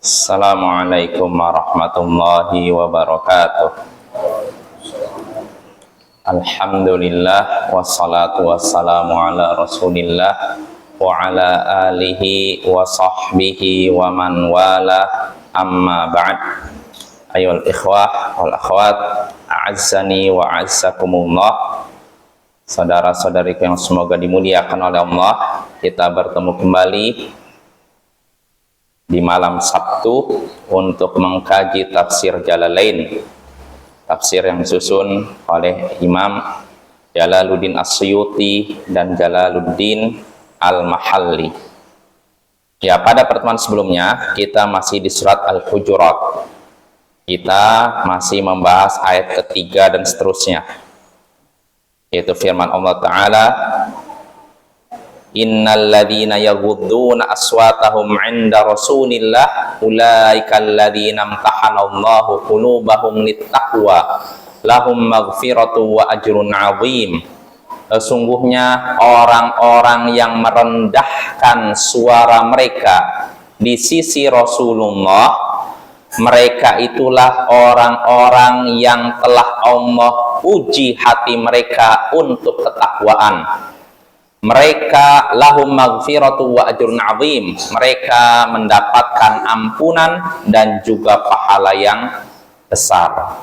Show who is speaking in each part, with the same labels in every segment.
Speaker 1: Assalamualaikum warahmatullahi wabarakatuh. Alhamdulillah wassalatu wassalamu ala rasulillah wa ala alihi wa sahbihi wa man wala, amma ba'd. Ayol ikhwah wal akhwat, a'azzani wa a'azzakumullah. Saudara-saudariku yang semoga dimuliakan oleh Allah, kita bertemu kembali di malam Sabtu untuk mengkaji tafsir Jalalain, tafsir yang disusun oleh Imam Jalaluddin As-Suyuti dan Jalaluddin Al-Mahalli. Ya, pada pertemuan sebelumnya kita masih di surat Al-Hujurat. Kita masih membahas ayat ketiga dan seterusnya, yaitu firman Allah Ta'ala, innal ladzina yaghudduna aswatahum 'inda rasulillah ulaikal ladzina imtahanallahu qulubahum littaqwa lahum maghfiratu wa ajrun 'azim. Sesungguhnya orang-orang yang merendahkan suara mereka di sisi Rasulullah, mereka itulah orang-orang yang telah Allah uji hati mereka untuk ketakwaan. Mereka lahum maghfiratu wa ajrun 'azim. Mereka mendapatkan ampunan dan juga pahala yang besar.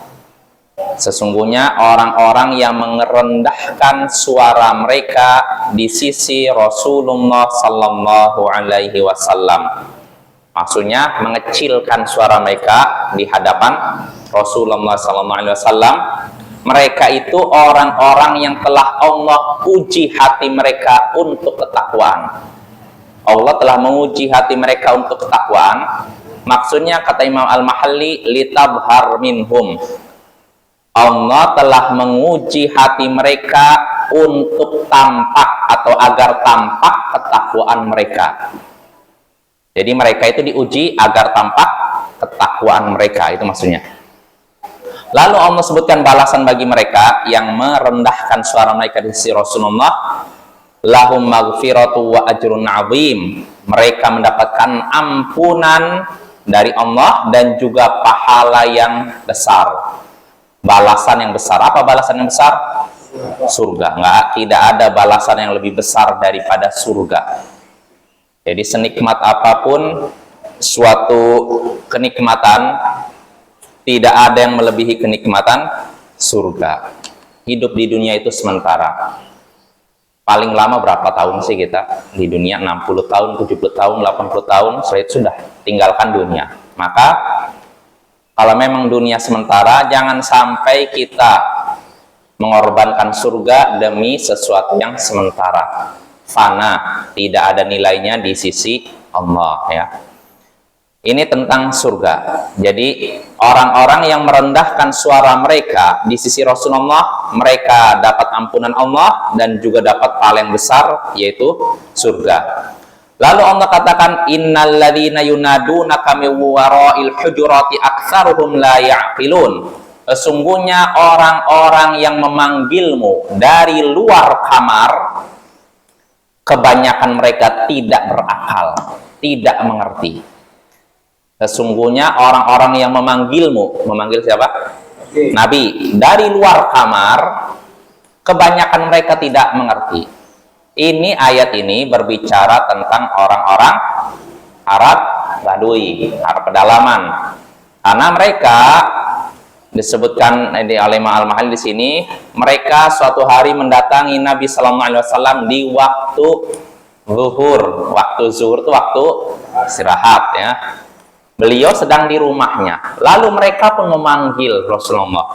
Speaker 1: Sesungguhnya orang-orang yang merendahkan suara mereka di sisi Rasulullah sallallahu alaihi wasallam, maksudnya mengecilkan suara mereka di hadapan Rasulullah sallallahu alaihi wasallam, mereka itu orang-orang yang telah Allah uji hati mereka untuk ketakwaan. Allah telah menguji hati mereka untuk ketakwaan. Maksudnya, kata Imam Al-Mahalli, litabhar minhum. Allah telah menguji hati mereka untuk tampak atau agar tampak ketakwaan mereka. Jadi mereka itu diuji agar tampak ketakwaan mereka, itu maksudnya. Lalu Allah sebutkan balasan bagi mereka yang merendahkan suara mereka di sisi Rasulullah, lahum maghfiratu wa ajrun 'azim. Mereka mendapatkan ampunan dari Allah dan juga pahala yang besar. Balasan yang besar. Apa balasan yang besar? Surga. Tidak ada balasan yang lebih besar daripada surga. Jadi senikmat apapun suatu kenikmatan, tidak ada yang melebihi kenikmatan surga. Hidup di dunia itu sementara. Paling lama berapa tahun sih kita di dunia? 60 tahun, 70 tahun, 80 tahun, setelah itu sudah tinggalkan dunia. Maka kalau memang dunia sementara, jangan sampai kita mengorbankan surga demi sesuatu yang sementara. Fana, tidak ada nilainya di sisi Allah, ya. Ini tentang surga. Jadi orang-orang yang merendahkan suara mereka di sisi Rasulullah, mereka dapat ampunan Allah dan juga dapat pahala yang besar, yaitu surga. Lalu Allah katakan, innal ladzina yunadunaka min wara'il hujurati aktsaruhum la ya'qilun. Sesungguhnya orang-orang yang memanggilmu dari luar kamar, kebanyakan mereka tidak berakal, tidak mengerti. Sesungguhnya orang-orang yang memanggilmu, memanggil siapa? Nabi, dari luar kamar, kebanyakan mereka tidak mengerti. Ini ayat ini berbicara tentang orang-orang Arab Badui, Arab pedalaman. Karena mereka disebutkan di Imam Al-Mahalli di sini, mereka suatu hari mendatangi Nabi sallallahu alaihi wasallam di waktu zuhur. Waktu zuhur itu waktu istirahat, ya. Beliau sedang di rumahnya. Lalu mereka pun memanggil Rasulullah,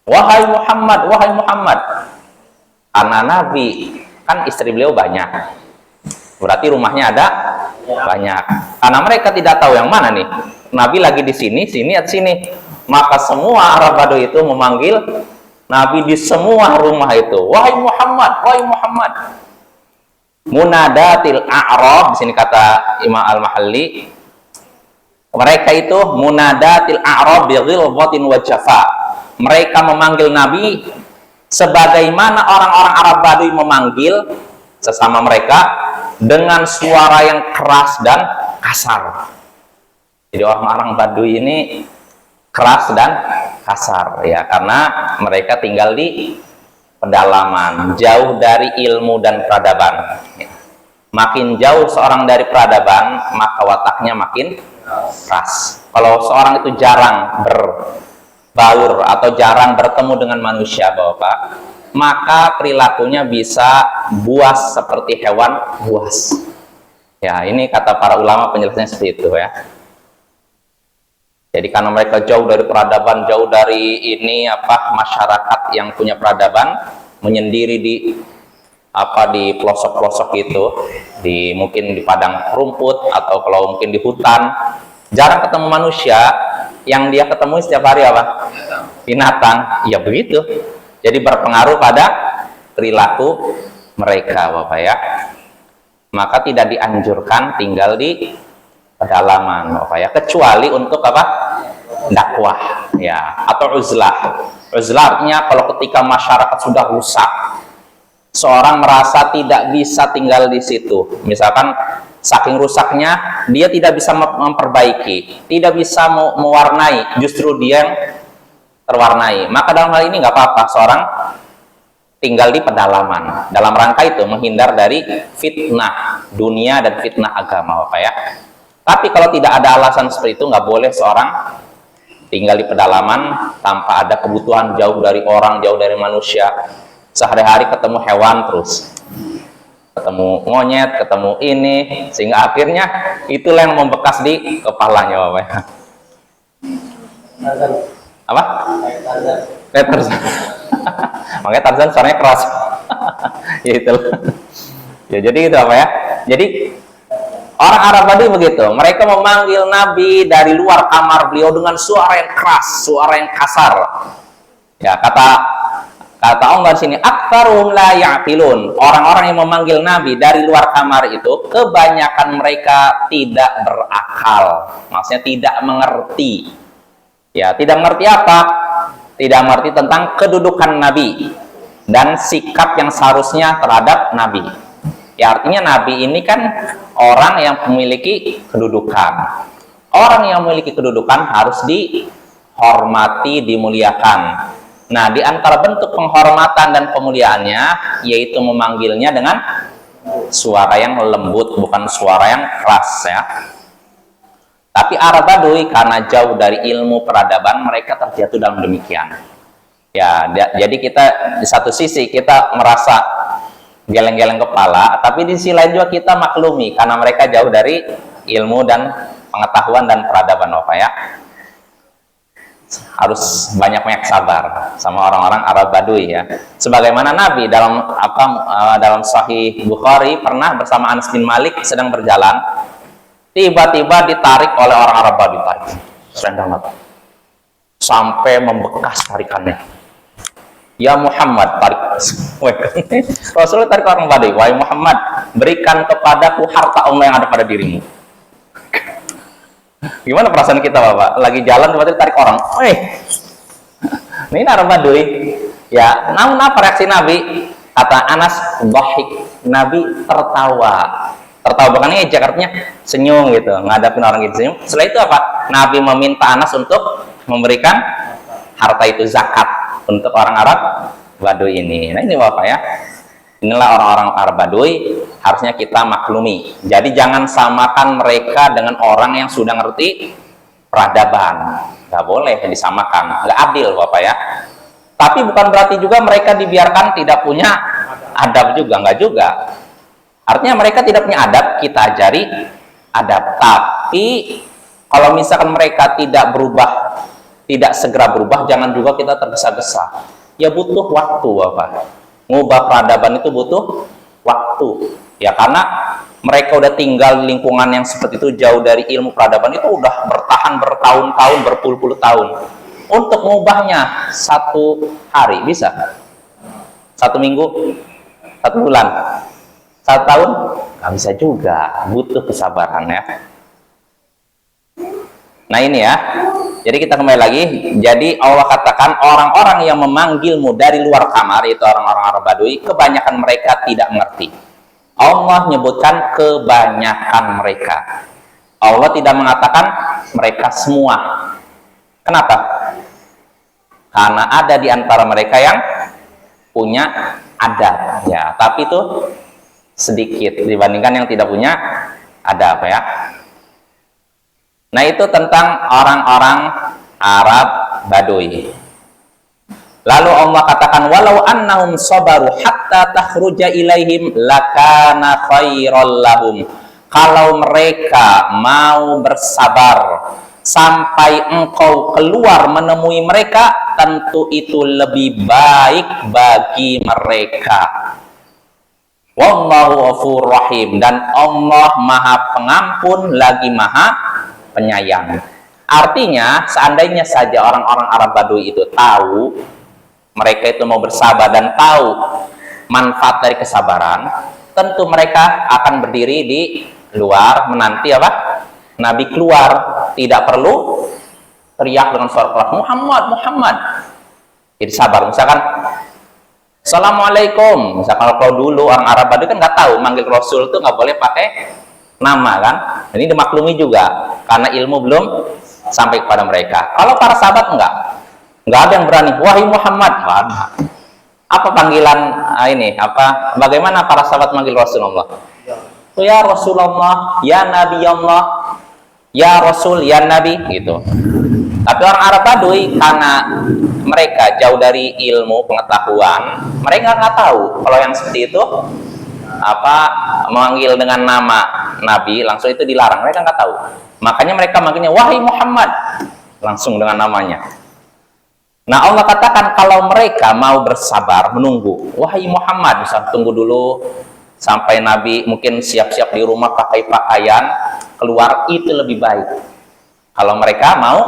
Speaker 1: wahai Muhammad, wahai Muhammad. Karena Nabi kan istri beliau banyak, berarti rumahnya ada banyak. Karena mereka tidak tahu yang mana nih, Nabi lagi di sini, sini atau sini. Maka semua Arab Badui itu memanggil Nabi di semua rumah itu, wahai Muhammad, wahai Muhammad. Munadatil a'rab, di sini kata Imam Al-Mahalli, mereka itu munadatil a'rab bi ghilzatin wa jafa. Mereka memanggil Nabi sebagaimana orang-orang Arab Badui memanggil sesama mereka dengan suara yang keras dan kasar. Jadi orang-orang Baduy ini keras dan kasar ya, karena mereka tinggal di pedalaman, jauh dari ilmu dan peradaban. Makin jauh seorang dari peradaban, maka wataknya makin keras. Kalau seorang itu jarang berbaur atau jarang bertemu dengan manusia, Bapak, maka perilakunya bisa buas seperti hewan buas. Ya, ini kata para ulama penjelasannya seperti itu ya. Jadi karena mereka jauh dari peradaban, jauh dari masyarakat yang punya peradaban, menyendiri di pelosok-pelosok itu, mungkin di padang rumput atau kalau mungkin di hutan, jarang ketemu manusia. Yang dia ketemu setiap hari apa? Binatang. Ya begitu. Jadi berpengaruh pada perilaku mereka, Bapak ya. Maka tidak dianjurkan tinggal di pedalaman, Bapak ya, kecuali untuk dakwah ya, atau uzlah. Uzlah artinya kalau ketika masyarakat sudah rusak, seorang merasa tidak bisa tinggal di situ, misalkan saking rusaknya dia tidak bisa memperbaiki, tidak bisa mewarnai, justru dia yang terwarnai, maka dalam hal ini nggak apa-apa seorang tinggal di pedalaman dalam rangka itu menghindar dari fitnah dunia dan fitnah agama, Bapak ya. Tapi kalau tidak ada alasan seperti itu, nggak boleh seorang tinggal di pedalaman tanpa ada kebutuhan, jauh dari orang, jauh dari manusia. Sehari-hari ketemu hewan terus, ketemu monyet, ketemu ini, sehingga akhirnya itulah yang membekas di kepalanya, Bapak ya. Apa? Tarzan. Makanya Tarzan suaranya keras. Ya itu. Ya jadi gitu, apa ya. Jadi orang Arab Baduy begitu. Mereka memanggil Nabi dari luar kamar beliau dengan suara yang keras, suara yang kasar. Ya, kata Allah di sini, aktsaruhum la ya'qilun. Orang-orang yang memanggil Nabi dari luar kamar itu, kebanyakan mereka tidak berakal. Maksudnya tidak mengerti. Ya, tidak mengerti apa? Tidak mengerti tentang kedudukan Nabi dan sikap yang seharusnya terhadap Nabi. Ya, artinya Nabi ini kan orang yang memiliki kedudukan. Orang yang memiliki kedudukan harus dihormati, dimuliakan. Nah, di antara bentuk penghormatan dan pemuliaannya yaitu memanggilnya dengan suara yang lembut, bukan suara yang keras ya. Tapi Arab Baduy karena jauh dari ilmu peradaban, mereka terjatuh dalam demikian. Ya, jadi kita di satu sisi kita merasa geleng-geleng kepala, tapi di sisi lain juga kita maklumi karena mereka jauh dari ilmu dan pengetahuan dan peradaban, Bapak ya. Harus banyak-banyak sabar sama orang-orang Arab Baduy ya. Sebagaimana Nabi dalam Sahih Bukhari pernah bersama Anas bin Malik sedang berjalan, tiba-tiba ditarik oleh orang Arab Baduy, serendang sampai membekas tarikannya. Ya Muhammad, tarik. Rasulullah tarik orang Baduy, wahai Muhammad, berikan kepadaku harta Allah yang ada pada dirimu. Gimana perasaan kita, Bapak? Lagi jalan tiba-tiba tarik orang. Ini Arab Baduy. Ya, namun apa reaksi Nabi? Kata Anas, dhahik. Nabi tertawa. Tertawa bukan ngejek, artinya senyum gitu, ngadapin orang gitu senyum. Setelah itu apa? Nabi meminta Anas untuk memberikan harta itu zakat untuk orang Arab Baduy ini. Nah ini Bapak ya, inilah orang-orang Arab Baduy, harusnya kita maklumi. Jadi jangan samakan mereka dengan orang yang sudah ngerti peradaban. Nggak boleh disamakan, nggak adil Bapak ya. Tapi bukan berarti juga mereka dibiarkan tidak punya adab juga, nggak juga. Artinya mereka tidak punya adab, kita ajari adab. Tapi kalau misalkan mereka tidak berubah, tidak segera berubah, jangan juga kita tergesa-gesa. Ya butuh waktu, Bapak. Ngubah peradaban itu butuh waktu. Ya karena mereka udah tinggal di lingkungan yang seperti itu, jauh dari ilmu peradaban itu udah bertahan bertahun-tahun, berpuluh-puluh tahun. Untuk mengubahnya 1 hari bisa? 1 minggu? 1 bulan? 1 tahun? Nggak bisa juga, butuh kesabaran ya. Nah ini ya, jadi kita kembali lagi. Jadi Allah katakan orang-orang yang memanggilmu dari luar kamar, itu orang-orang Arab Baduy, kebanyakan mereka tidak mengerti. Allah menyebutkan kebanyakan mereka. Allah tidak mengatakan mereka semua. Kenapa? Karena ada di antara mereka yang punya adab, ya, tapi itu sedikit dibandingkan yang tidak punya adab, ya. Nah, itu tentang orang-orang Arab Baduy. Lalu Allah katakan, walau annahum sabaru hatta takhruja ilaihim lakana khairal lahum. Kalau mereka mau bersabar sampai engkau keluar menemui mereka, tentu itu lebih baik bagi mereka. Wallahu ghafurur rahim, dan Allah Maha Pengampun lagi Maha Penyayang. Artinya, seandainya saja orang-orang Arab Baduy itu tahu mereka itu mau bersabar dan tahu manfaat dari kesabaran, tentu mereka akan berdiri di luar menanti apa? Nabi keluar, tidak perlu teriak dengan suara keras, Muhammad, Muhammad. Jadi sabar. Misalkan Assalamualaikum, misalkan kalau dulu orang Arab Baduy kan nggak tahu manggil Rasul itu nggak boleh pakai nama, kan? Ini dimaklumi juga karena ilmu belum sampai kepada mereka. Kalau para sahabat nggak ada yang berani, wahai Muhammad. Apa panggilan ini? Bagaimana para sahabat manggil Rasulullah? Ya Rasulullah, ya Nabi Allah, ya Rasul, ya Nabi, gitu. Tapi orang Arab Baduy karena mereka jauh dari ilmu pengetahuan, mereka nggak tahu kalau yang seperti itu memanggil dengan nama Nabi langsung itu dilarang. Mereka nggak tahu. Makanya mereka manggilnya wahai Muhammad langsung dengan namanya. Nah, Allah katakan kalau mereka mau bersabar menunggu, wahai Muhammad, bisa tunggu dulu sampai Nabi mungkin siap-siap di rumah pakai pakaian keluar, itu lebih baik kalau mereka mau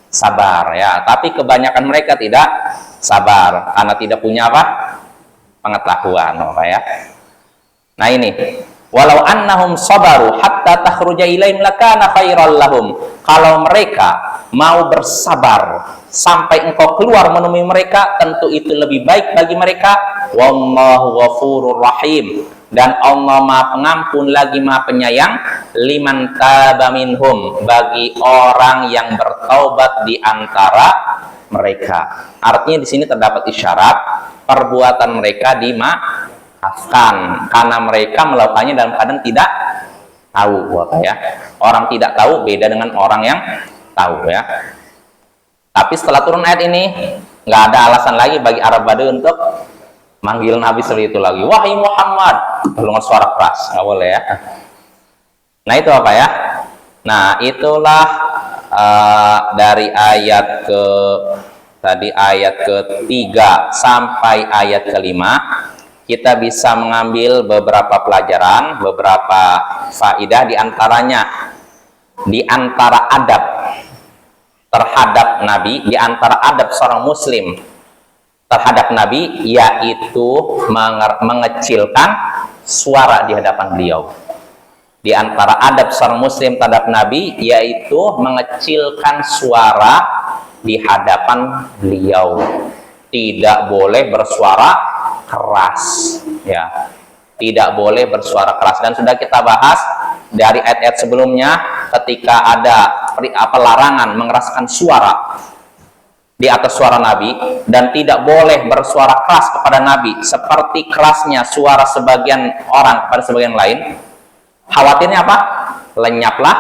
Speaker 1: sabar, ya. Tapi kebanyakan mereka tidak sabar karena tidak punya pengetahuan, ya. Nah, ini walau annahum sabaru hatta takhruja ilaihim lakana khairal lahum. Kalau mereka mau bersabar sampai engkau keluar menemui mereka, tentu itu lebih baik bagi mereka. Wallahu ghafurur rahim, dan Allah Maha Pengampun lagi Maha Penyayang, liman taba minhum, bagi orang yang bertaubat di antara mereka. Artinya di sini terdapat isyarat perbuatan mereka dimaafkan karena mereka melakukannya dalam keadaan tidak tahu, ya. Orang tidak tahu beda dengan orang yang tahu, ya. Tapi setelah turun ayat ini, nggak ada alasan lagi bagi Arab Baduy untuk manggil Nabi seperti itu lagi. Wahai Muhammad, dengan suara keras, nggak boleh, ya. Nah, itu ya? Nah, itulah dari ayat ayat ketiga sampai ayat kelima, kita bisa mengambil beberapa pelajaran, beberapa faidah, diantaranya di antara adab terhadap Nabi, di antara adab seorang Muslim terhadap Nabi, yaitu mengecilkan suara di hadapan beliau. Di antara adab seorang Muslim terhadap Nabi, yaitu mengecilkan suara di hadapan beliau. Tidak boleh bersuara keras, ya. Tidak boleh bersuara keras, dan sudah kita bahas dari ayat-ayat sebelumnya ketika ada larangan mengeraskan suara di atas suara Nabi, dan tidak boleh bersuara keras kepada Nabi seperti kerasnya suara sebagian orang kepada sebagian lain. Khawatirnya apa? Lenyaplah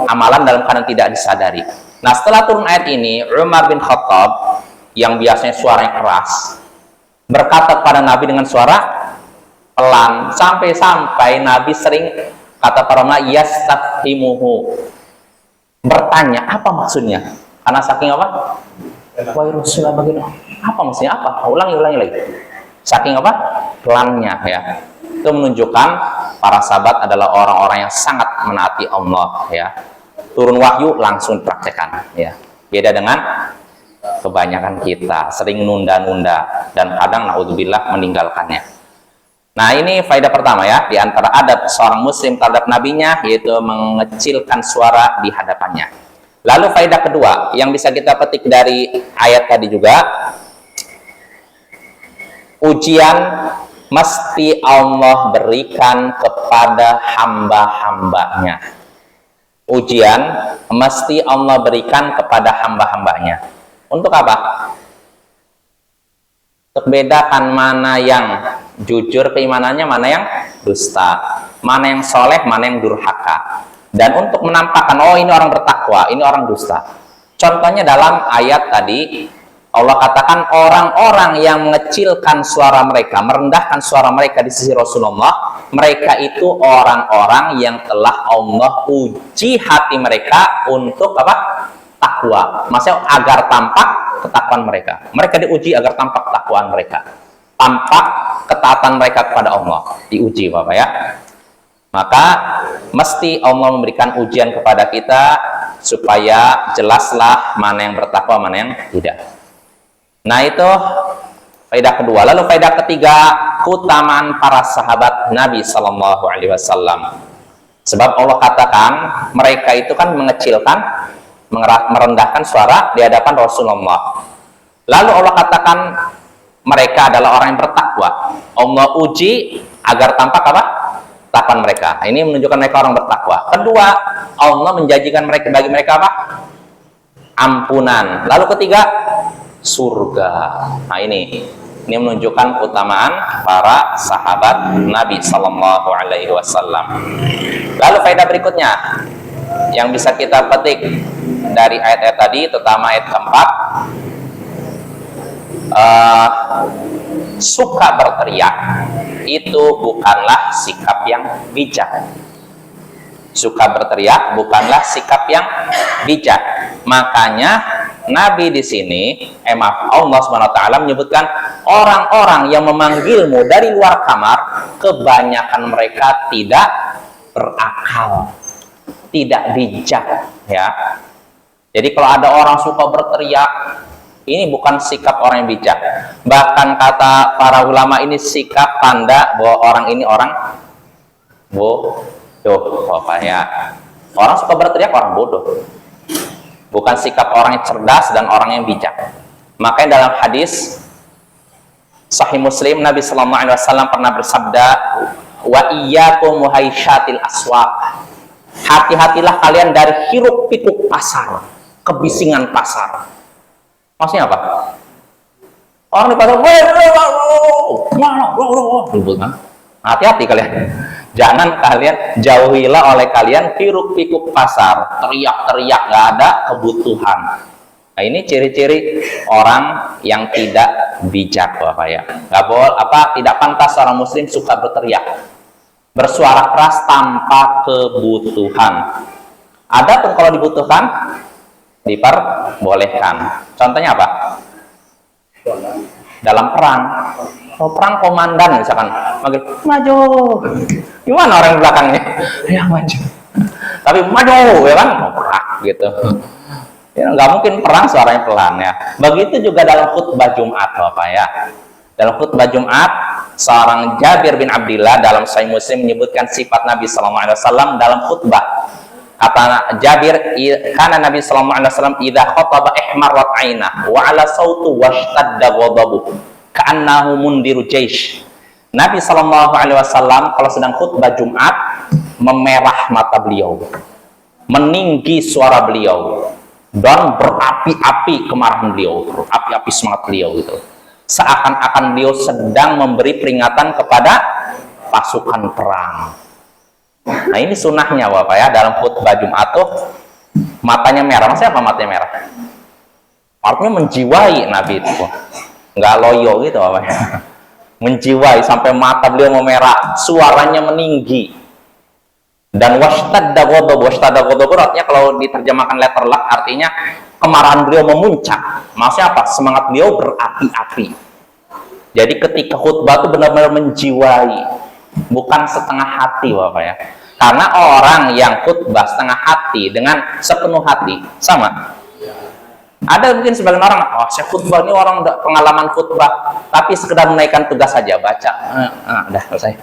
Speaker 1: amalan dalam keadaan tidak disadari. Nah, setelah turun ayat ini, Umar bin Khattab yang biasanya suaranya keras berkata kepada Nabi dengan suara pelan, sampai-sampai Nabi sering, kata para ulama, yastafhimuhu, bertanya apa maksudnya, karena saking apa? Wahai Rasulullah, bagaimana? Apa maksudnya? Apa? Ulangi lagi. Saking apa? Pelannya, ya. Itu menunjukkan para sahabat adalah orang-orang yang sangat menaati Allah, ya. Turun wahyu langsung praktekkan, ya. Beda dengan kebanyakan kita, sering nunda-nunda dan kadang naudzubillah meninggalkannya. Nah, ini faedah pertama, ya, di antara adab seorang Muslim terhadap nabinya, yaitu mengecilkan suara di hadapannya. Lalu faedah kedua yang bisa kita petik dari ayat tadi juga, ujian mesti Allah berikan kepada hamba-hambanya. ujian mesti Allah berikan kepada hamba-hambanya. Untuk apa? Untuk bedakan mana yang jujur keimanannya, mana yang dusta, mana yang soleh, mana yang durhaka. Dan untuk menampakkan, oh ini orang bertakwa, ini orang dusta. Contohnya dalam ayat tadi, Allah katakan orang-orang yang mengecilkan suara mereka, merendahkan suara mereka di sisi Rasulullah, mereka itu orang-orang yang telah Allah uji hati mereka untuk apa? Takwa. Maksudnya agar tampak ketakwaan mereka. Mereka diuji agar tampak ketakwaan mereka. Tampak ketaatan mereka kepada Allah. Diuji Bapak ya. Maka mesti Allah memberikan ujian kepada kita supaya jelaslah mana yang bertakwa, mana yang tidak. Nah itu faedah kedua. Lalu faedah ketiga, keutamaan para sahabat Nabi Sallallahu Alaihi Wasallam. Sebab Allah katakan mereka itu kan mengecilkan, merendahkan suara di hadapan Rasulullah. Lalu Allah katakan mereka adalah orang yang bertakwa. Allah uji agar tampak apa? Takwan mereka. Ini menunjukkan mereka orang bertakwa. Kedua, Allah menjanjikan mereka, bagi mereka apa? Ampunan. Lalu ketiga, surga. Nah ini menunjukkan keutamaan para sahabat Nabi Sallallahu Alaihi Wasallam. Lalu faedah berikutnya yang bisa kita petik dari ayat-ayat tadi, terutama ayat keempat, suka berteriak itu bukanlah sikap yang bijak. Suka berteriak bukanlah sikap yang bijak. Makanya Nabi di sini, Allah SWT menyebutkan orang-orang yang memanggilmu dari luar kamar, kebanyakan mereka tidak berakal, tidak bijak, ya. Jadi kalau ada orang suka berteriak, ini bukan sikap orang yang bijak. Bahkan kata para ulama, ini sikap tanda bahwa orang ini orang bodoh, ya. Orang suka berteriak orang bodoh, bukan sikap orang yang cerdas dan orang yang bijak. Makanya dalam hadis Sahih Muslim, Nabi Sallallahu Alaihi Wasallam pernah bersabda, wa iyyakum muhaisyatil aswaq. Hati-hatilah kalian dari hiruk pikuk pasar, kebisingan pasar. Maksudnya apa? Orang di pasar, hati-hati kalian. Jangan kalian, jauhilah oleh kalian hiruk pikuk pasar, teriak-teriak, nggak ada kebutuhan. Nah ini ciri-ciri orang yang tidak bijak, Bapak ya. Nggak boleh, tidak pantas seorang muslim suka berteriak, bersuara keras tanpa kebutuhan. Adapun kalau dibutuhkan, diperbolehkan. Contohnya apa? Dalam perang. Kalau perang komandan misalkan, maju. Gimana orang di belakangnya? Ya maju. Tapi maju, ya kan? Gerak gitu. Ya nggak mungkin perang suaranya pelan ya. Begitu juga dalam khutbah Jumat, Bapak ya. Dalam khutbah Jumat, seorang Jabir bin Abdillah dalam Sahih Muslim menyebutkan sifat Nabi Sallallahu Alaihi Wasallam dalam khutbah. Kata Jabir, karena Nabi Sallallahu Alaihi Wasallam idza khataba ihmarat ainah wa ala sautu washtadda ghadabu ka'annahu mundiru jaish. Nabi Sallallahu Alaihi Wasallam kalau sedang khutbah Jumat memerah mata beliau, meninggi suara beliau, dan berapi-api kemarahan beliau, berapi-api semangat beliau gitu. Seakan-akan beliau sedang memberi peringatan kepada pasukan perang. Nah ini sunnahnya Bapak ya, dalam khutbah Jumat tuh matanya merah. Maksudnya apa matanya merah? Artinya menjiwai Nabi itu, nggak loyo gitu Bapak ya. Menjiwai sampai mata beliau memerah, suaranya meninggi. Dan washtadda ghadabu, artinya kalau diterjemahkan letter luck artinya kemarahan beliau memuncak. Maksudnya apa? Semangat beliau berapi-api. Jadi ketika khutbah itu benar-benar menjiwai, bukan setengah hati Bapak ya. Karena orang yang khutbah setengah hati dengan sepenuh hati sama. Ada mungkin sebagian orang, saya khutbah ini orang udah pengalaman khutbah, tapi sekedar menaikkan tugas saja baca. Udah selesai.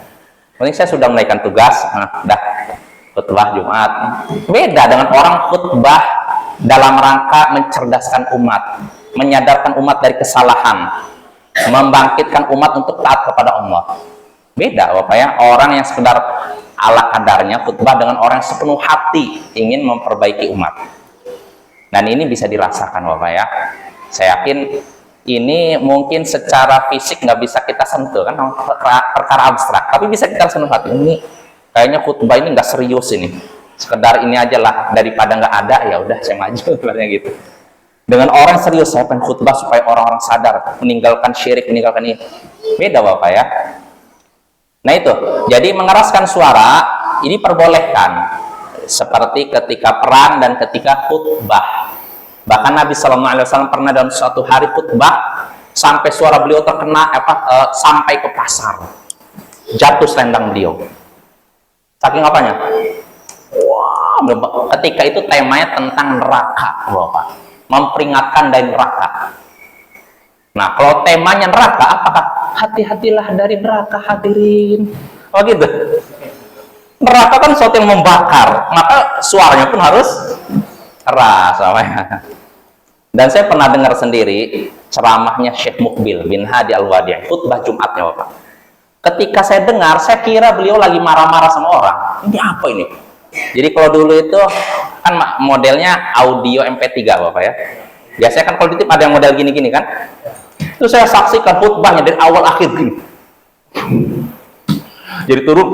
Speaker 1: Mungkin saya sudah menaikkan tugas, udah khutbah Jumat. Beda dengan orang khutbah dalam rangka mencerdaskan umat, menyadarkan umat dari kesalahan, membangkitkan umat untuk taat kepada Allah. Beda Bapak ya, orang yang sekedar ala kadarnya, khutbah dengan orang yang sepenuh hati ingin memperbaiki umat. Dan ini bisa dirasakan Bapak ya. Saya yakin ini mungkin secara fisik nggak bisa kita sentuh kan, perkara abstrak, tapi bisa kita sentuh hati. Ini kayaknya khutbah ini nggak serius ini, sekedar ini aja lah, daripada nggak ada ya udah saya maju sebenarnya gitu. Dengan orang serius, saya pengen khutbah supaya orang-orang sadar, meninggalkan syirik, meninggalkan ini. Beda Bapak ya. Nah itu, jadi mengeraskan suara ini perbolehkan, seperti ketika perang dan ketika khutbah. Bahkan Nabi SAW pernah dalam suatu hari khutbah sampai suara beliau terkena sampai ke pasar, jatuh selendang beliau. Saking apanya? Wah, ketika itu temanya tentang neraka, Bapak, memperingatkan dari neraka. Nah, kalau temanya neraka, apakah hati-hatilah dari neraka hadirin? Oh gitu. Neraka kan sesuatu yang membakar, maka suaranya pun harus keras, namanya. Dan saya pernah dengar sendiri ceramahnya Syekh Mukbil bin Hadi Al-Wadi', khutbah Jumatnya Bapak. Ketika saya dengar, saya kira beliau lagi marah-marah sama orang. Ini apa ini? Jadi kalau dulu itu kan modelnya audio MP3 Bapak ya. Biasanya kan kalau ditip ada yang model gini-gini kan. Itu saya saksikan khutbahnya dari awal akhir gini. Jadi turun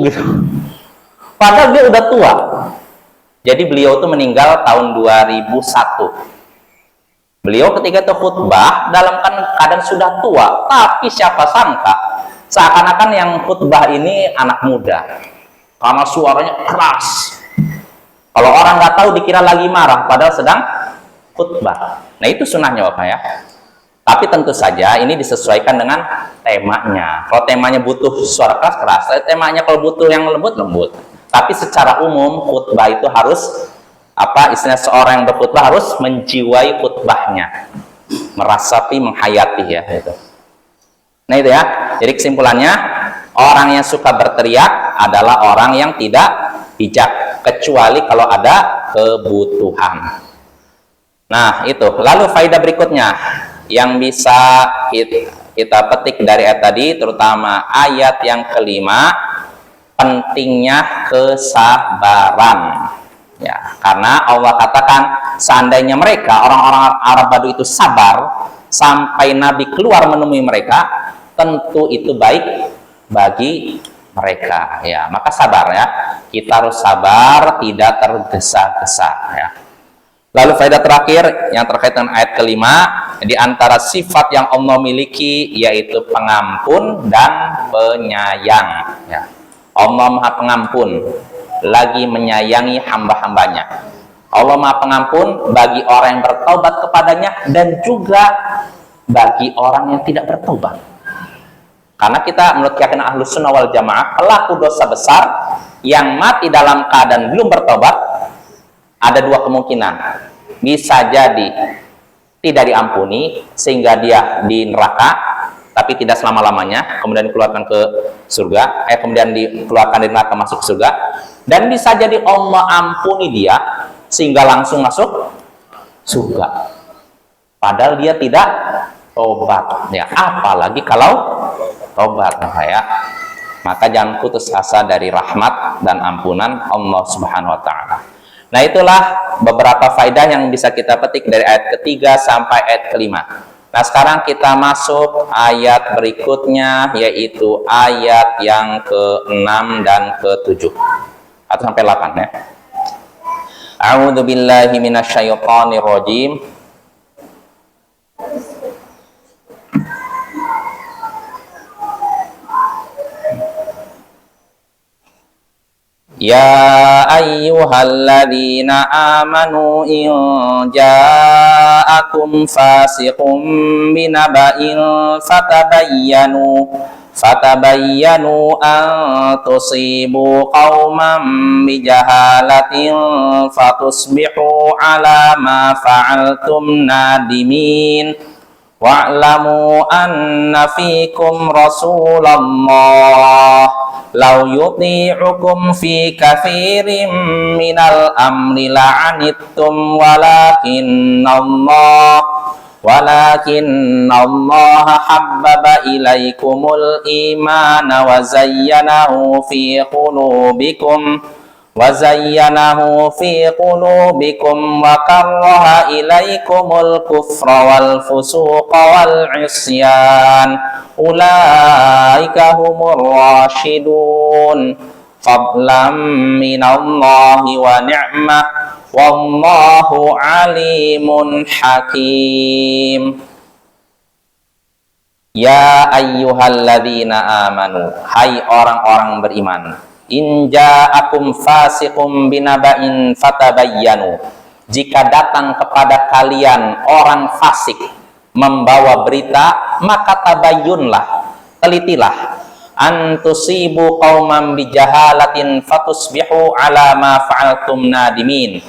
Speaker 1: gitu. Padahal dia udah tua. Jadi beliau itu meninggal tahun 2001. Beliau ketika itu khutbah dalam keadaan sudah tua, tapi siapa sangka seakan-akan yang khutbah ini anak muda, karena suaranya keras. Kalau orang nggak tahu dikira lagi marah, padahal sedang khutbah. Nah itu sunnahnya Bapak ya. Tapi tentu saja ini disesuaikan dengan temanya. Kalau temanya butuh suara keras, temanya kalau butuh yang lembut. Tapi secara umum khutbah itu harus istilah seorang yang berkhutbah harus menjiwai khutbahnya, merasapi, menghayati ya itu. Nah itu ya. Jadi kesimpulannya, orang yang suka berteriak adalah orang yang tidak bijak, kecuali kalau ada kebutuhan. Nah itu. Lalu faedah berikutnya yang bisa kita petik dari ayat tadi, terutama ayat yang kelima, pentingnya kesabaran. Ya, karena Allah katakan seandainya mereka orang-orang Arab Badu itu sabar sampai Nabi keluar menemui mereka, tentu itu baik bagi mereka. Ya, maka sabar ya. Kita harus sabar, tidak tergesa-gesa ya. Lalu faedah terakhir yang terkait dengan ayat kelima, di antara sifat yang Allah miliki yaitu pengampun dan penyayang ya. Allah Maha Pengampun, lagi menyayangi hamba-hambanya. Allah Maha Pengampun bagi orang yang bertaubat kepadanya dan juga bagi orang yang tidak bertaubat. Karena kita menurut keyakinan Ahlus Sunnah wal Jamaah, pelaku dosa besar yang mati dalam keadaan belum bertobat ada dua kemungkinan. Bisa jadi tidak diampuni sehingga dia di neraka, tapi tidak selama-lamanya, kemudian dikeluarkan ke surga, kemudian dikeluarkan dari neraka masuk ke surga. Dan bisa jadi Allah ampuni dia sehingga langsung masuk surga, padahal dia tidak tobat ya. Apalagi kalau tobat ya. Maka jangan putus asa dari rahmat dan ampunan Allah Subhanahu wa Ta'ala. Nah itulah beberapa faedah yang bisa kita petik dari ayat ketiga sampai ayat kelima. Nah sekarang kita masuk ayat berikutnya, yaitu ayat yang ke-6 dan ke-7 atau sampai 8 ya. A'udzu billahi minasyaitonir rajim. Ya ayyuhalladzina amanu in ja'akum fasiqun binaba'in fatabayyanu an tusibu qauman bijahalatin fatusbihu ala ma fa'altum nadimin wa'lamu anna fikum Rasulullah law yuti'ukum fi katsirin minal amri la'anittum Walakinallaha habbaba ilaikumul imana wa zayyanahu fi qulubikum wa karraha ilaikumul kufra wal fusuqa wal isyan ulaika humur rasyidun fadlan minallahi wa ni'mah wallahu alimun hakim. Ya ayyuhalladzina amanu, hai orang-orang beriman, in ja'akum fasiqum binaba'in fatabayyanu, jika datang kepada kalian orang fasik membawa berita, maka tabayyunlah, telitilah, antusibu qauman bijahalatin fatusbihu ala ma fa'altum nadimin,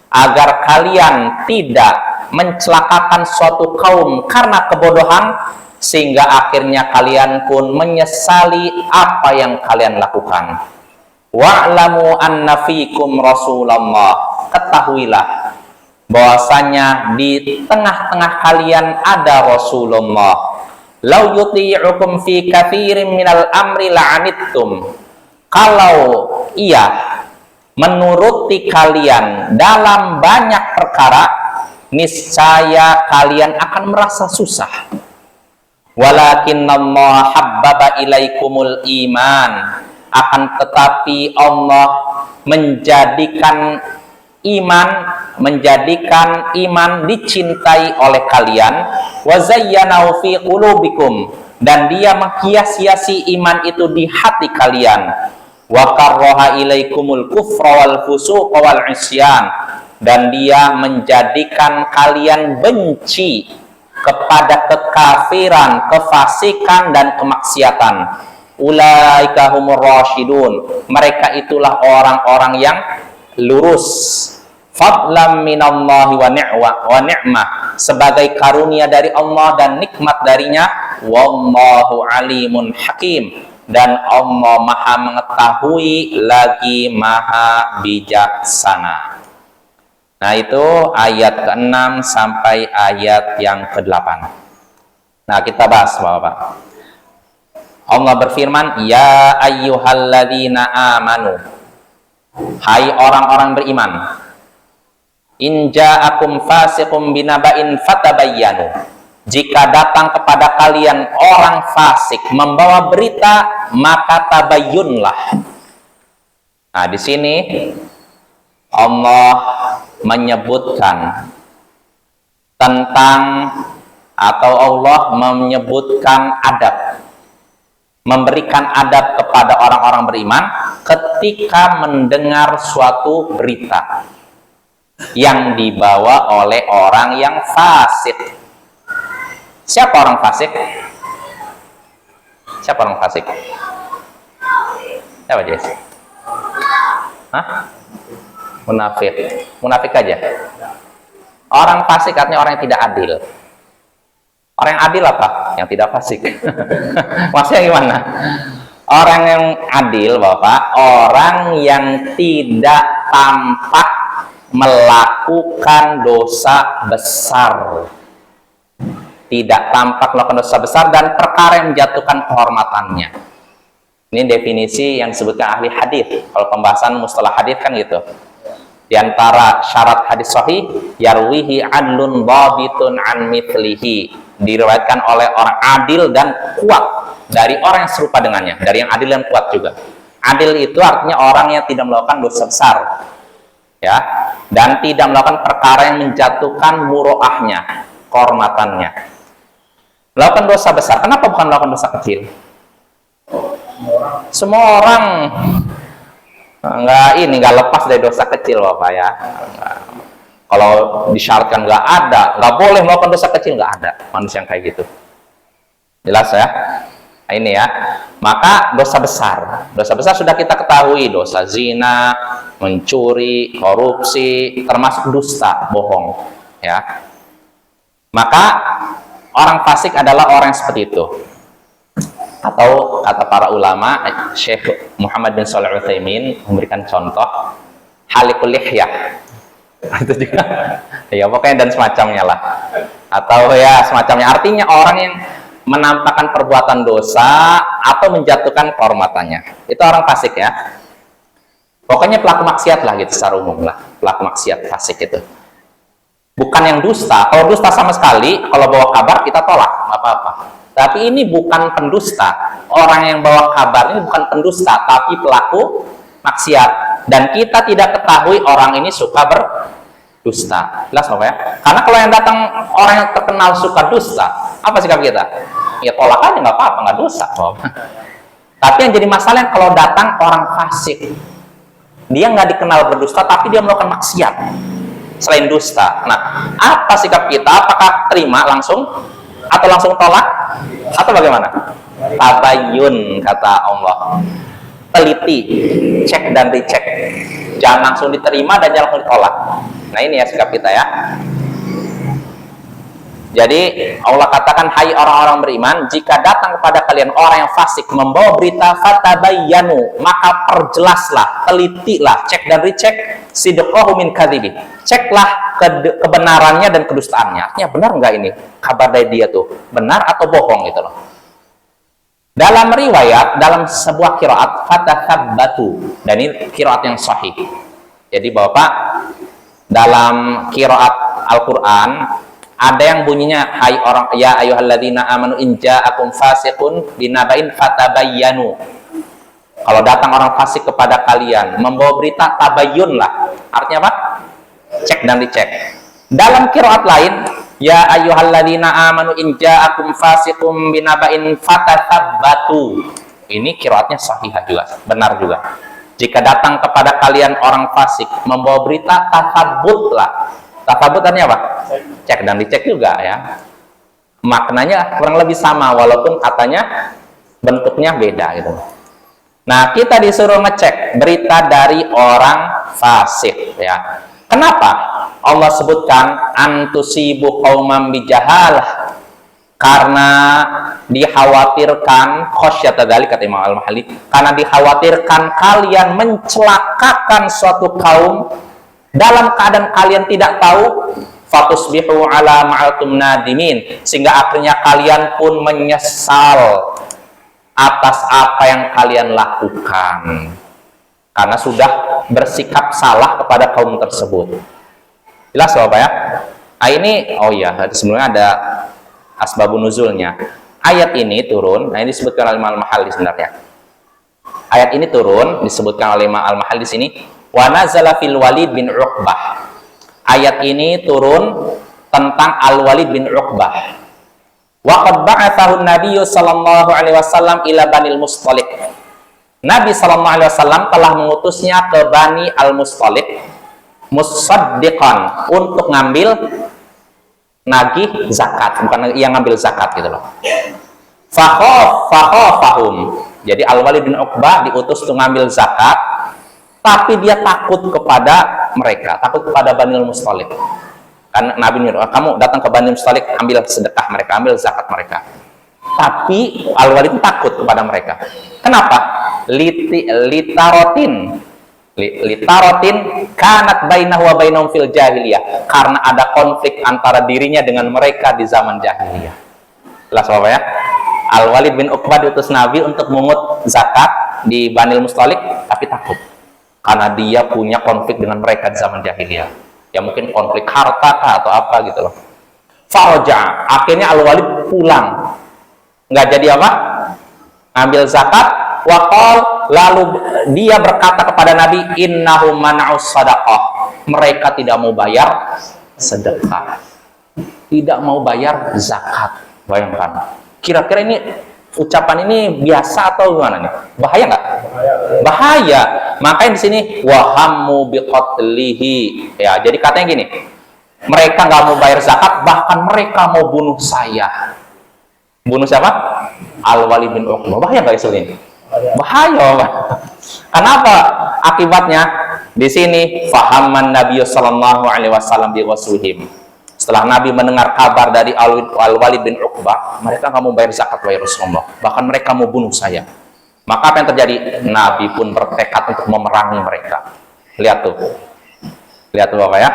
Speaker 1: agar kalian tidak mencelakakan suatu kaum karena kebodohan sehingga akhirnya kalian pun menyesali apa yang kalian lakukan. Wa'lamu anna fikum Rasulullah, ketahuilah bahwasanya di tengah-tengah kalian ada Rasulullah. Lau yuti'ukum fi katsirin minal amri la'anittum, kalau ia menuruti kalian dalam banyak perkara, niscaya kalian akan merasa susah. Walakinnallaha habbaba ilaikumul iman, akan tetapi Allah menjadikan iman dicintai oleh kalian, wa zayyanahu fi qulubikum, dan dia menghias-hiasi iman itu di hati kalian, wa karraha ilaikumul kufra wal fusuqa wal isyan, dan dia menjadikan kalian benci kepada kekafiran, kefasikan dan kemaksiatan. Ulaika humur rasyidun, mereka itulah orang-orang yang lurus. Fadlan minallahi wa ni'mah, sebagai karunia dari Allah dan nikmat darinya. Wallahu alimun hakim, dan Allah maha mengetahui lagi maha bijaksana. Nah, itu ayat ke-6 sampai ayat yang ke-8. Nah, kita bahas Bapak. Allah berfirman, ya ayyuhalladzina amanu, hai orang-orang beriman, in ja'akum fasiqum binaba'in fatabayyanu, jika datang kepada kalian orang fasik membawa berita, maka tabayyunlah. Nah, di sini Allah menyebutkan tentang, atau Allah menyebutkan adab, memberikan adab kepada orang-orang beriman ketika mendengar suatu berita yang dibawa oleh orang yang fasik. Siapa orang fasik? Siapa orang fasik? Siapa Jess? Hah? Munafik. Munafik aja. Orang fasik artinya orang yang tidak adil. Orang yang adil apa? Yang tidak fasik. Maksudnya gimana? Orang yang adil, Bapak, orang yang tidak tampak melakukan dosa besar. Tidak tampak melakukan dosa besar dan perkara yang menjatuhkan kehormatannya. Ini definisi yang disebutkan ahli hadis. Kalau pembahasan mustalah hadis kan gitu. Di antara syarat hadis sahih, yarwihi adlun dhabitun an mithlihi, diriwayatkan oleh orang adil dan kuat dari orang yang serupa dengannya, dari yang adil dan kuat juga. Adil itu artinya orang yang tidak melakukan dosa besar, ya, dan tidak melakukan perkara yang menjatuhkan muroahnya, kehormatannya. Melakukan dosa besar, kenapa bukan melakukan dosa kecil? Semua orang nggak lepas dari dosa kecil, Bapak ya. Kalau disyaratkan nggak boleh melakukan dosa kecil, nggak ada manusia yang kayak gitu. Jelas ya? Nah, ini ya. Maka dosa besar sudah kita ketahui, dosa zina, mencuri, korupsi, termasuk dusta, bohong, ya. Maka orang fasik adalah orang yang seperti itu. Atau kata para ulama, Syekh Muhammad bin Shalih Al-Utsaimin memberikan contoh, halikul lihyah, Itu juga. Ya pokoknya dan semacamnya lah. Atau ya semacamnya. Artinya orang yang menampakkan perbuatan dosa atau menjatuhkan kehormatannya. Itu orang fasik ya. Pokoknya pelaku maksiat lah gitu secara umum lah. Pelaku maksiat fasik itu. Bukan yang dusta. Kalau dusta sama sekali, kalau bawa kabar kita tolak, nggak apa-apa. Tapi ini bukan pendusta. Orang yang bawa kabar ini bukan pendusta, tapi pelaku maksiat. Dan kita tidak ketahui orang ini suka berdusta. Jelas apa ya? Karena kalau yang datang orang yang terkenal suka dusta, apa sikap kita? Ya tolak aja, nggak apa-apa, nggak dosa. Tapi yang jadi masalah kalau datang orang fasik, dia nggak dikenal berdusta, tapi dia melakukan maksiat selain dusta. Nah, apa sikap kita? Apakah terima langsung atau langsung tolak atau bagaimana? Tabayun kata Allah. Teliti, cek dan dicek. Jangan langsung diterima dan jangan langsung ditolak. Nah ini ya sikap kita ya. Jadi Allah katakan, hai orang-orang beriman, jika datang kepada kalian orang yang fasik membawa berita, fatabayyanu, maka perjelaslah, telitilah, cek dan dicek, sidqahu min kadhibi. Ceklah kebenarannya dan kedustaannya. Artinya benar nggak ini kabar dari dia tuh, benar atau bohong gitu loh. Dalam riwayat, dalam sebuah qiraat, fatathabbatu, dan ini qiraat yang sahih. Jadi Bapak, dalam qiraat Al-Qur'an ada yang bunyinya, hai orang, ya ayyuhalladzina amanu in ja'akum fasiqun binaba'in fatabayyanu. Kalau datang orang fasik kepada kalian membawa berita, tabayyunlah. Artinya apa? Cek dan dicek. Dalam qiraat lain, ya ayyuhalladzina amanu in ja'akum fasiqun binaba'in fatathabbatu. Ini qiraatnya sahih juga, benar juga. Jika datang kepada kalian orang fasik membawa berita, tathabbutlah. Tathabutannya apa? Cek dan dicek juga ya. Maknanya kurang lebih sama walaupun katanya bentuknya beda gitu. Nah, kita disuruh ngecek berita dari orang fasik ya. Kenapa Allah sebutkan antusibu qauman bijahalah? Karena dikhawatirkan khosyata dzalik kata Imam Al-Mahalli, karena dikhawatirkan kalian mencelakakan suatu kaum dalam keadaan kalian tidak tahu, fatusbihu ala ma'atum nadimin, sehingga akhirnya kalian pun menyesal atas apa yang kalian lakukan karena sudah bersikap salah kepada kaum tersebut. Jelas Bapak ya? Nah, ini oh ya, sebelumnya ada asbabun nuzulnya. Ayat ini turun, nah ini disebutkan oleh Imam Al-Mahalli sebenarnya. Ayat ini turun disebutkan oleh Imam Al-Mahalli di sini. Wa nazala fil Walid bin Uqbah. Ayat ini turun tentang Al-Walid bin Uqbah. Wa qad ba'athahu an-nabiy sallallahu alaihi wasallam ila Banil Mustaliq. Nabi sallallahu alaihi wasallam telah mengutusnya ke Bani Al-Mustaliq musaddiqan, untuk ngambil nagih zakat, bukan yang ngambil zakat gitu loh. Fakhafahum. Jadi Al-Walid bin Uqbah diutus untuk ngambil zakat, tapi dia takut kepada mereka, takut kepada Banil Mustaliq. Kan Nabi nyuruh, kamu datang ke Banil Mustaliq, ambil sedekah mereka, ambil zakat mereka. Tapi Al-Walid takut kepada mereka. Kenapa? Litarotin kanat bainahu wa bainahum fil jahiliyah. Karena ada konflik antara dirinya dengan mereka di zaman jahiliyah. Jelas Bapak ya? Al-Walid bin Uqbah diutus Nabi untuk mengut zakat di Banil Mustaliq, tapi takut karena dia punya konflik dengan mereka di zaman jahiliyah. Ya mungkin konflik harta kah atau apa gitu loh. Faraja, akhirnya Al-Walid pulang. Nggak jadi apa? Ambil zakat. Waqal, lalu dia berkata kepada Nabi, innahum mana'us sadaqah. Mereka tidak mau bayar sedekah. Tidak mau bayar zakat. Bayangkan. Kira-kira ini ucapan ini biasa atau gimana nih? Bahaya nggak? Bahaya. Makanya di sini wahammu biqatlihi. Ya, jadi katanya gini. Mereka nggak mau bayar zakat, bahkan mereka mau bunuh saya. Bunuh siapa? Al-Walid bin Uqbah. Bahaya nggak isu ini? Bahaya. Kenapa? Akibatnya di sini fahamman Nabi sallallahu alaihi wasallam bi ghaswihim. Setelah Nabi mendengar kabar dari Al-Walid bin Uqbah, mereka nggak mau bayar zakat wahai Rasulullah. Bahkan mereka mau bunuh saya. Maka apa yang terjadi? Nabi pun bertekad untuk memerangi mereka. Lihat tuh. Lihat tuh Bapak ya.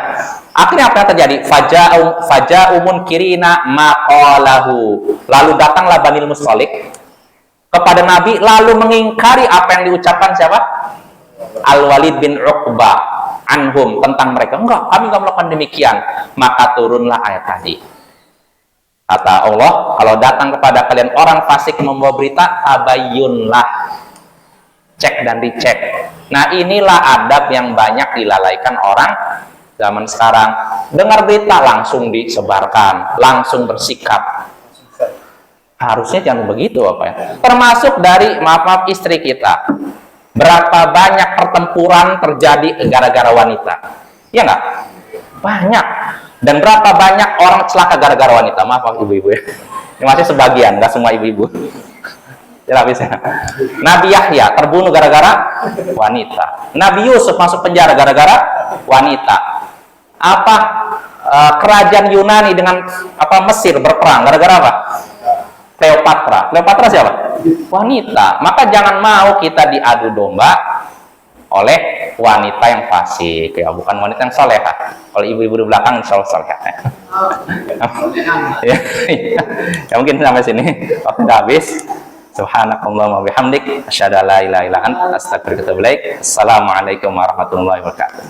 Speaker 1: Akhirnya apa yang terjadi? Faja'u munkirina maqalahu. Lalu datanglah Banil Mustalik kepada Nabi lalu mengingkari apa yang diucapkan siapa? Al-Walid bin Uqbah anhum tentang mereka. Enggak, kami enggak melakukan demikian. Maka turunlah ayat tadi. Kata Allah, kalau datang kepada kalian orang fasik membawa berita, tabayyunlah. Cek dan dicek. Nah, inilah adab yang banyak dilalaikan orang zaman sekarang. Dengar berita langsung disebarkan, langsung bersikap. Harusnya jangan begitu apa ya. Termasuk dari maaf istri kita. Berapa banyak pertempuran terjadi gara-gara wanita? Ya nggak? Banyak. Dan berapa banyak orang celaka gara-gara wanita? Maaf ibu-ibu ya. Ini masih sebagian, nggak semua ibu-ibu. Ya, Nabi Yahya terbunuh gara-gara wanita. Nabi Yusuf masuk penjara gara-gara wanita. Apa kerajaan Yunani dengan Mesir berperang gara-gara apa? Cleopatra. Cleopatra siapa? Wanita. Maka jangan mau kita diadu domba oleh wanita yang fasik, ya, bukan wanita yang soleha. Kalau ibu-ibu di belakang insya Allah soleha. Ya, mungkin sampai sini. Waktu udah habis. Subhanakallahumma bihamdik asyhadu an la ilaha illa anta astaghfiruka wa atubu ilaik. Assalamualaikum warahmatullahi wabarakatuh.